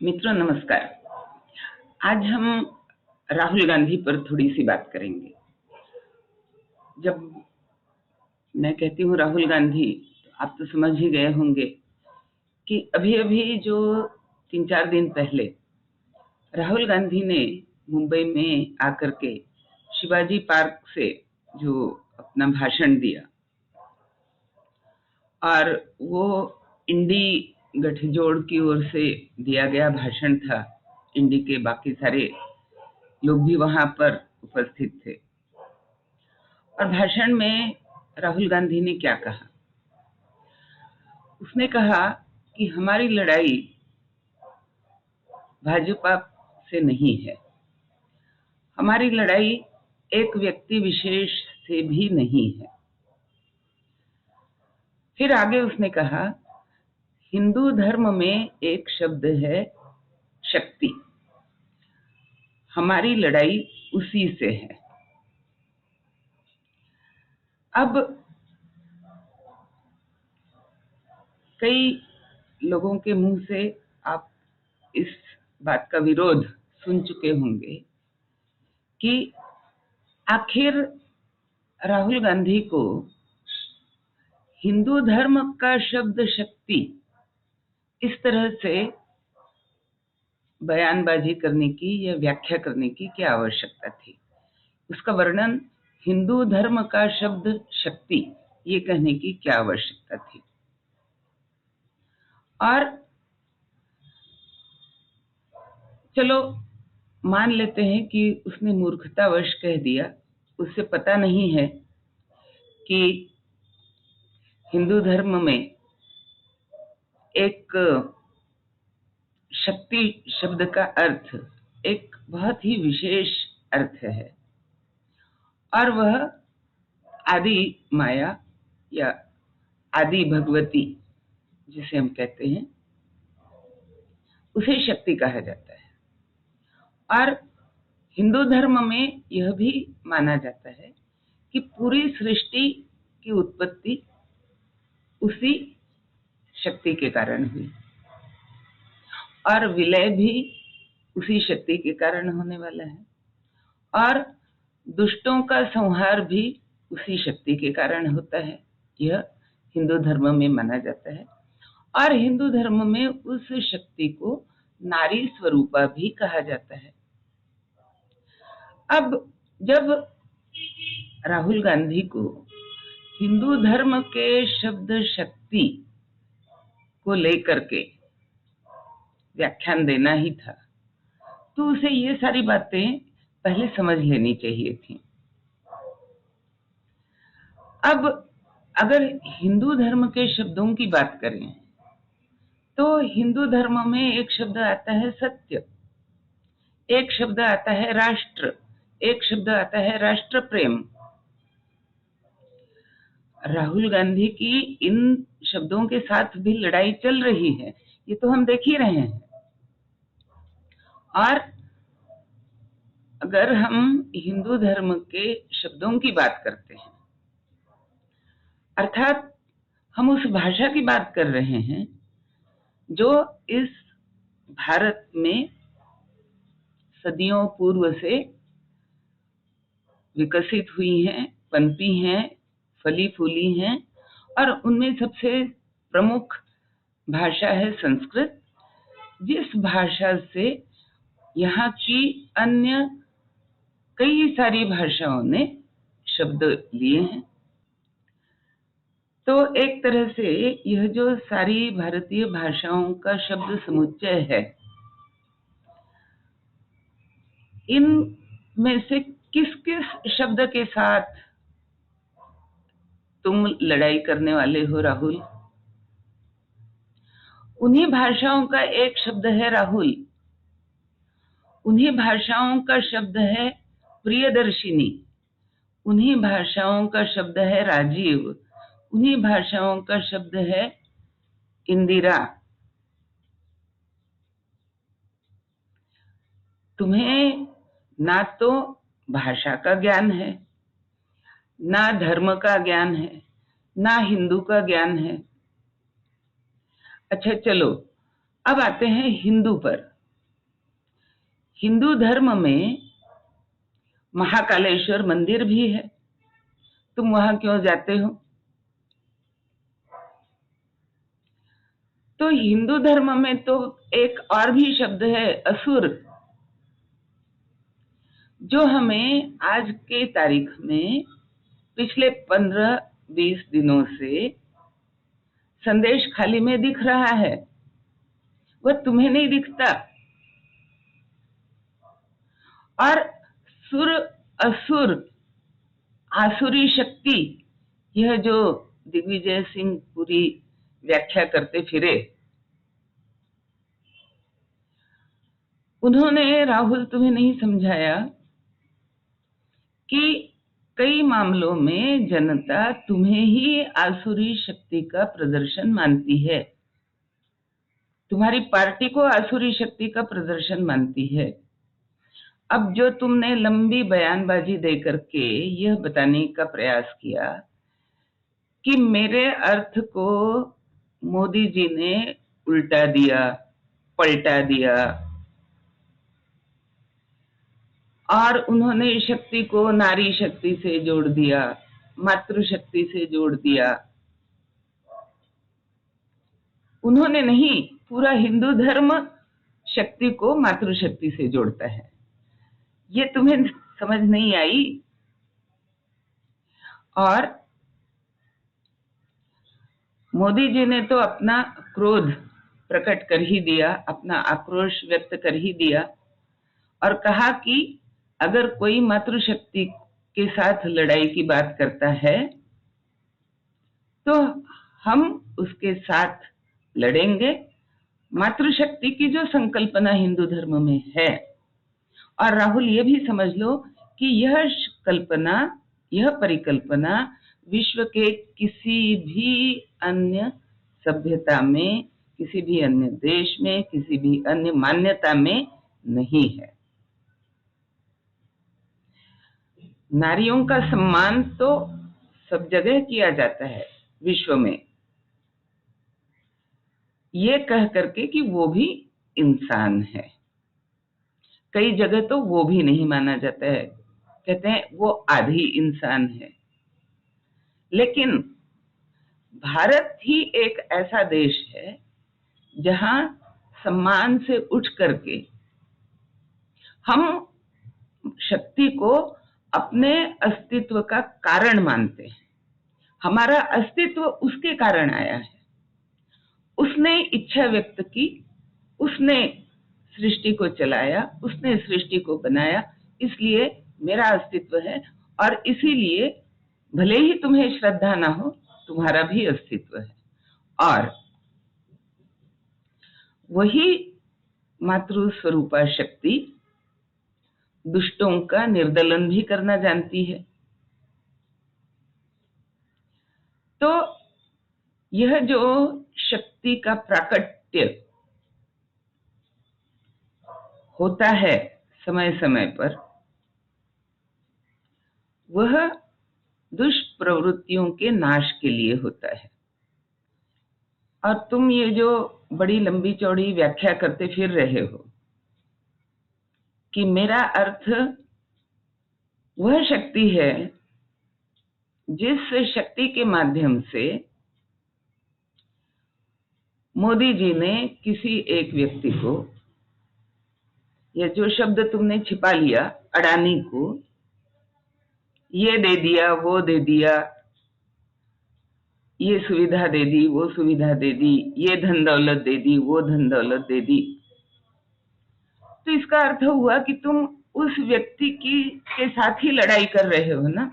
मित्रों नमस्कार। आज हम राहुल गांधी पर थोड़ी सी बात करेंगे। जब मैं कहती हूँ राहुल गांधी, तो आप तो समझ ही गए होंगे कि अभी अभी जो 3-4 दिन पहले राहुल गांधी ने मुंबई में आकर के शिवाजी पार्क से जो अपना भाषण दिया, और वो इंडी गठजोड़ की ओर से दिया गया भाषण था। इंडी के बाकी सारे लोग भी वहां पर उपस्थित थे। और भाषण में राहुल गांधी ने क्या कहा? उसने कहा कि हमारी लड़ाई भाजपा से नहीं है, हमारी लड़ाई एक व्यक्ति विशेष से भी नहीं है। फिर आगे उसने कहा, हिंदू धर्म में एक शब्द है शक्ति, हमारी लड़ाई उसी से है। अब कई लोगों के मुंह से आप इस बात का विरोध सुन चुके होंगे कि आखिर राहुल गांधी को हिंदू धर्म का शब्द शक्ति इस तरह से बयानबाजी करने की या व्याख्या करने की क्या आवश्यकता थी। उसका वर्णन हिंदू धर्म का शब्द शक्ति ये कहने की क्या आवश्यकता थी। और चलो मान लेते हैं कि उसने मूर्खतावश कह दिया, उससे पता नहीं है कि हिंदू धर्म में एक शक्ति शब्द का अर्थ एक बहुत ही विशेष अर्थ है, और वह आदि माया या आदि भगवती जिसे हम कहते हैं, उसे शक्ति कहा जाता है। और हिंदू धर्म में यह भी माना जाता है कि पूरी सृष्टि की उत्पत्ति उसी शक्ति के कारण हुई, और विलय भी उसी शक्ति के कारण होने वाला है, और दुष्टों का संहार भी उसी शक्ति के कारण होता है। यह हिंदू धर्म में माना जाता है। और हिंदू धर्म में उस शक्ति को नारी स्वरूपा भी कहा जाता है। अब जब राहुल गांधी को हिंदू धर्म के शब्द शक्ति को लेकर के व्याख्यान देना ही था, तो उसे ये सारी बातें पहले समझ लेनी चाहिए थी। अब अगर हिंदू धर्म के शब्दों की बात करें तो हिंदू धर्म में एक शब्द आता है सत्य, एक शब्द आता है राष्ट्र, एक शब्द आता है राष्ट्र प्रेम। राहुल गांधी की इन शब्दों के साथ भी लड़ाई चल रही है, ये तो हम देख ही रहे हैं। और अगर हम हिंदू धर्म के शब्दों की बात करते हैं, अर्थात हम उस भाषा की बात कर रहे हैं जो इस भारत में सदियों पूर्व से विकसित हुई हैं, पनपी हैं, फली फूली हैं, और उनमें सबसे प्रमुख भाषा है संस्कृत, जिस भाषा से यहाँ की अन्य कई सारी भाषाओं ने शब्द लिए हैं। तो एक तरह से यह जो सारी भारतीय भाषाओं का शब्द समुच्चय है, इन में से किस किस शब्द के साथ तुम लड़ाई करने वाले हो राहुल? उन्हीं भाषाओं का एक शब्द है राहुल, उन्हीं भाषाओं का शब्द है प्रियदर्शिनी, उन्हीं भाषाओं का शब्द है राजीव, उन्हीं भाषाओं का शब्द है इंदिरा। तुम्हें ना तो भाषा का ज्ञान है, ना धर्म का ज्ञान है, ना हिंदू का ज्ञान है। अच्छा चलो, अब आते हैं हिंदू पर। हिंदू धर्म में महाकालेश्वर मंदिर भी है, तुम वहां क्यों जाते हो? तो हिंदू धर्म में तो एक और भी शब्द है, असुर, जो हमें आज के तारीख में पिछले 15-20 दिनों से संदेश खाली में दिख रहा है, वह तुम्हें नहीं दिखता। और सुर, असुर, आसुरी शक्ति, यह जो दिग्विजय सिंह पूरी व्याख्या करते फिरे, उन्होंने, राहुल, तुम्हें नहीं समझाया कि कई मामलों में जनता तुम्हें ही आसुरी शक्ति का प्रदर्शन मानती है, तुम्हारी पार्टी को आसुरी शक्ति का प्रदर्शन मानती है। अब जो तुमने लंबी बयानबाजी देकर के यह बताने का प्रयास किया कि मेरे अर्थ को मोदी जी ने उल्टा दिया, पलटा दिया, और उन्होंने शक्ति को नारी शक्ति से जोड़ दिया, मातृशक्ति से जोड़ दिया, उन्होंने नहीं, पूरा हिंदू धर्म शक्ति को मातृशक्ति से जोड़ता है। ये तुम्हें समझ नहीं आई। और मोदी जी ने तो अपना क्रोध प्रकट कर ही दिया, अपना आक्रोश व्यक्त कर ही दिया, और कहा कि अगर कोई मातृशक्ति के साथ लड़ाई की बात करता है तो हम उसके साथ लड़ेंगे। मातृशक्ति की जो संकल्पना हिंदू धर्म में है, और राहुल ये भी समझ लो कि यह कल्पना, यह परिकल्पना विश्व के किसी भी अन्य सभ्यता में, किसी भी अन्य देश में, किसी भी अन्य मान्यता में नहीं है। नारियों का सम्मान तो सब जगह किया जाता है विश्व में, ये कह करके कि वो भी इंसान है। कई जगह तो वो भी नहीं माना जाता है, कहते हैं वो आधी इंसान है। लेकिन भारत ही एक ऐसा देश है जहां सम्मान से उठ करके हम शक्ति को अपने अस्तित्व का कारण मानते हैं। हमारा अस्तित्व उसके कारण आया है, उसने इच्छा व्यक्त की, उसने सृष्टि को चलाया, उसने सृष्टि को बनाया, इसलिए मेरा अस्तित्व है। और इसीलिए भले ही तुम्हें श्रद्धा ना हो, तुम्हारा भी अस्तित्व है। और वही मातृ स्वरूपा शक्ति दुष्टों का निर्दलन भी करना जानती है। तो यह जो शक्ति का प्राकट्य होता है समय समय पर, वह दुष्प्रवृत्तियों के नाश के लिए होता है। और तुम ये जो बड़ी लंबी चौड़ी व्याख्या करते फिर रहे हो कि मेरा अर्थ वह शक्ति है जिस शक्ति के माध्यम से मोदी जी ने किसी एक व्यक्ति को, यह जो शब्द तुमने छिपा लिया, अडानी को ये दे दिया, वो दे दिया, ये सुविधा दे दी, वो सुविधा दे दी, ये धन दौलत दे दी, वो धन दौलत दे दी, तो इसका अर्थ हुआ कि तुम उस व्यक्ति के साथ ही लड़ाई कर रहे हो ना।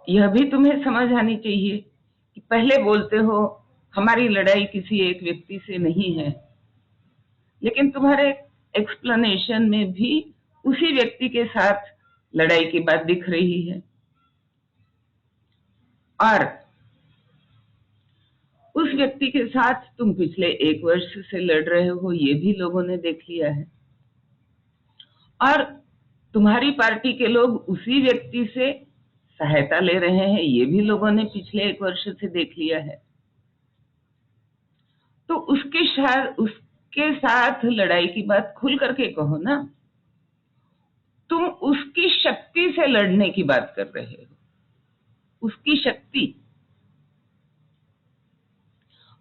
यह भी तुम्हें समझ आनी चाहिए कि पहले बोलते हो हमारी लड़ाई किसी एक व्यक्ति से नहीं है, लेकिन तुम्हारे एक्सप्लेनेशन में भी उसी व्यक्ति के साथ लड़ाई की बात दिख रही है। और उस व्यक्ति के साथ तुम पिछले 1 वर्ष से लड़ रहे हो, ये भी लोगों ने देख लिया है। और तुम्हारी पार्टी के लोग उसी व्यक्ति से सहायता ले रहे हैं, ये भी लोगों ने पिछले 1 वर्ष से देख लिया है। उसके साथ लड़ाई की बात खुल करके कहो ना। तुम उसकी शक्ति से लड़ने की बात कर रहे हो, उसकी शक्ति,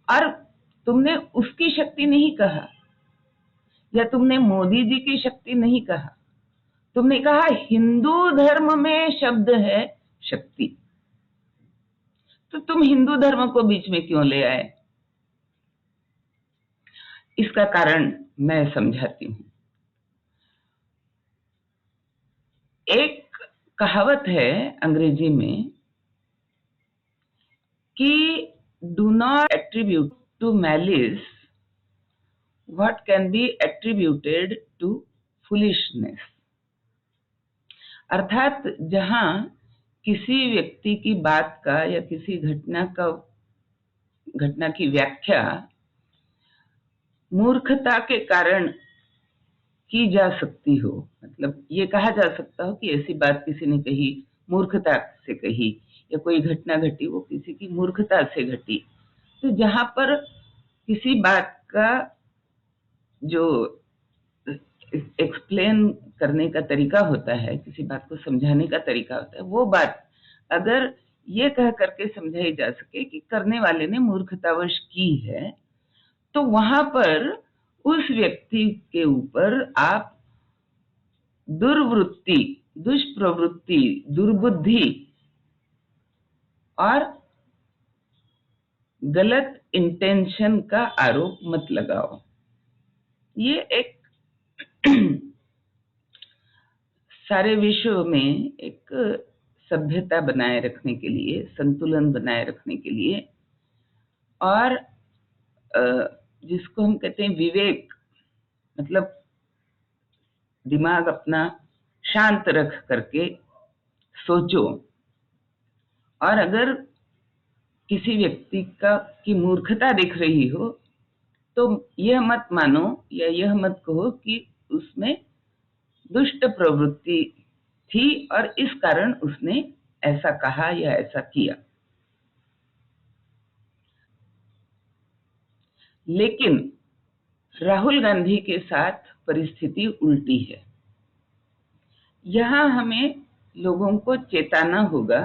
और तुमने उसकी शक्ति नहीं कहा, या तुमने मोदी जी की शक्ति नहीं कहा, तुमने कहा हिंदू धर्म में शब्द है शक्ति। तो तुम हिंदू धर्म को बीच में क्यों ले आए? इसका कारण मैं समझाती हूं। एक कहावत है अंग्रेजी में कि do not attribute to malice what can be attributed to foolishness. अर्थात जहां किसी व्यक्ति की बात का या किसी घटना की व्याख्या मूर्खता के कारण की जा सकती हो, मतलब ये कहा जा सकता हो कि ऐसी बात किसी ने कही, मूर्खता से कही, या कोई घटना घटी वो किसी की मूर्खता से घटी। तो जहां पर किसी बात का जो एक्सप्लेन करने का तरीका होता है, किसी बात को समझाने का तरीका होता है, वो बात अगर ये कह करके समझाई जा सके कि करने वाले ने मूर्खतावश की है, तो वहां पर उस व्यक्ति के ऊपर आप दुर्वृत्ति, दुष्प्रवृत्ति, दुर्बुद्धि और गलत इंटेंशन का आरोप मत लगाओ। ये एक सारे विश्व में एक सभ्यता बनाए रखने के लिए, संतुलन बनाए रखने के लिए, और जिसको हम कहते हैं विवेक, मतलब दिमाग अपना शांत रख करके सोचो, और अगर किसी व्यक्ति की मूर्खता दिख रही हो तो यह मत मानो या यह मत कहो कि उसमें दुष्ट प्रवृत्ति थी और इस कारण उसने ऐसा कहा या ऐसा किया। लेकिन राहुल गांधी के साथ परिस्थिति उल्टी है। यहां हमें लोगों को चेताना होगा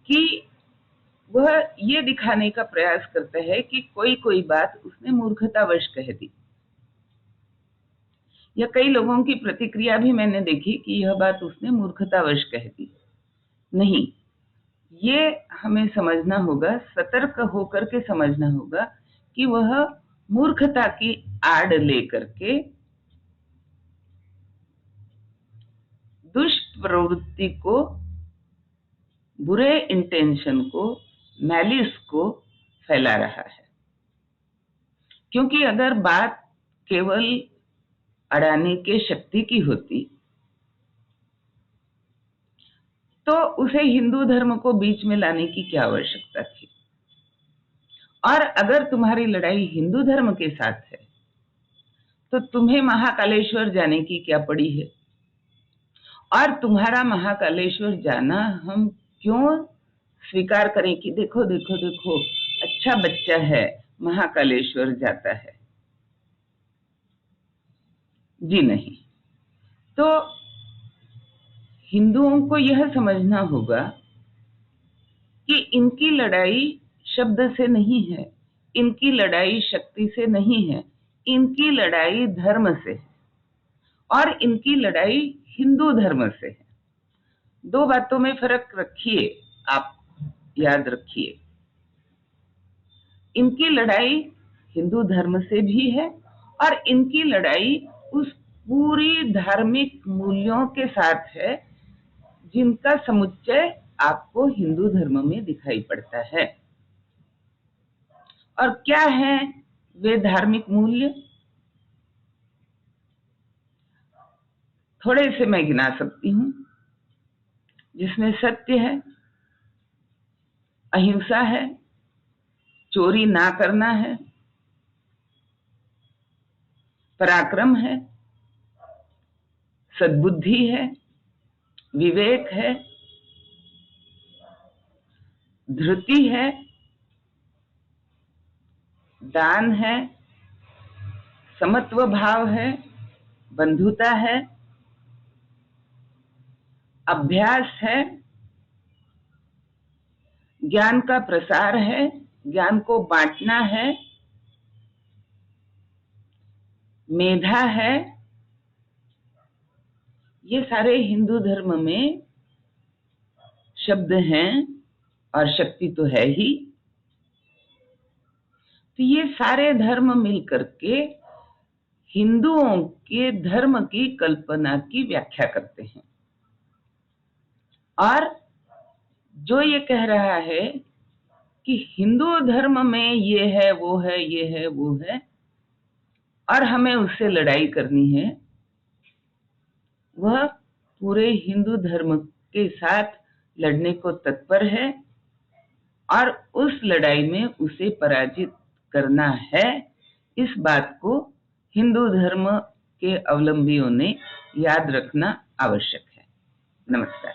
कि वह ये दिखाने का प्रयास करता है कि कोई बात उसने मूर्खतावश कह दी, या कई लोगों की प्रतिक्रिया भी मैंने देखी कि यह बात उसने मूर्खतावश कह दी। नहीं, ये हमें समझना होगा, सतर्क होकर के समझना होगा कि वह मूर्खता की आड़ लेकर के दुष्ट प्रवृत्ति को, बुरे इंटेंशन को, मैलिस को फैला रहा है। क्योंकि अगर बात केवल अडानी के शक्ति की होती तो उसे हिंदू धर्म को बीच में लाने की क्या आवश्यकता थी। और अगर तुम्हारी लड़ाई हिंदू धर्म के साथ है तो तुम्हें महाकालेश्वर जाने की क्या पड़ी है। और तुम्हारा महाकालेश्वर जाना हम क्यों स्वीकार करें कि देखो देखो देखो अच्छा बच्चा है, महाकालेश्वर जाता है। जी नहीं। तो हिंदुओं को यह समझना होगा कि इनकी लड़ाई शब्द से नहीं है, इनकी लड़ाई शक्ति से नहीं है, इनकी लड़ाई धर्म से है, और इनकी लड़ाई हिंदू धर्म से है। दो बातों में फर्क रखिए, आप याद रखिए। इनकी लड़ाई हिंदू धर्म से भी है और इनकी लड़ाई उस पूरी धार्मिक मूल्यों के साथ है जिनका समुच्चय आपको हिंदू धर्म में दिखाई पड़ता है। और क्या है वे धार्मिक मूल्य? थोड़े से मैं गिना सकती हूं, जिसमें सत्य है, अहिंसा है, चोरी ना करना है, पराक्रम है, सद्बुद्धि है, विवेक है, धृति है, दान है, समत्व भाव है, बंधुता है, अभ्यास है, ज्ञान का प्रसार है, ज्ञान को बांटना है, मेधा है। ये सारे हिंदू धर्म में शब्द हैं और शक्ति तो है ही। तो ये सारे धर्म मिलकर के हिंदुओं के धर्म की कल्पना की व्याख्या करते हैं। और जो ये कह रहा है कि हिंदू धर्म में ये है, वो है, ये है, वो है, और हमें उससे लड़ाई करनी है, वह पूरे हिंदू धर्म के साथ लड़ने को तत्पर है और उस लड़ाई में उसे पराजित करना है। इस बात को हिंदू धर्म के अवलंबियों ने याद रखना आवश्यक है। नमस्कार।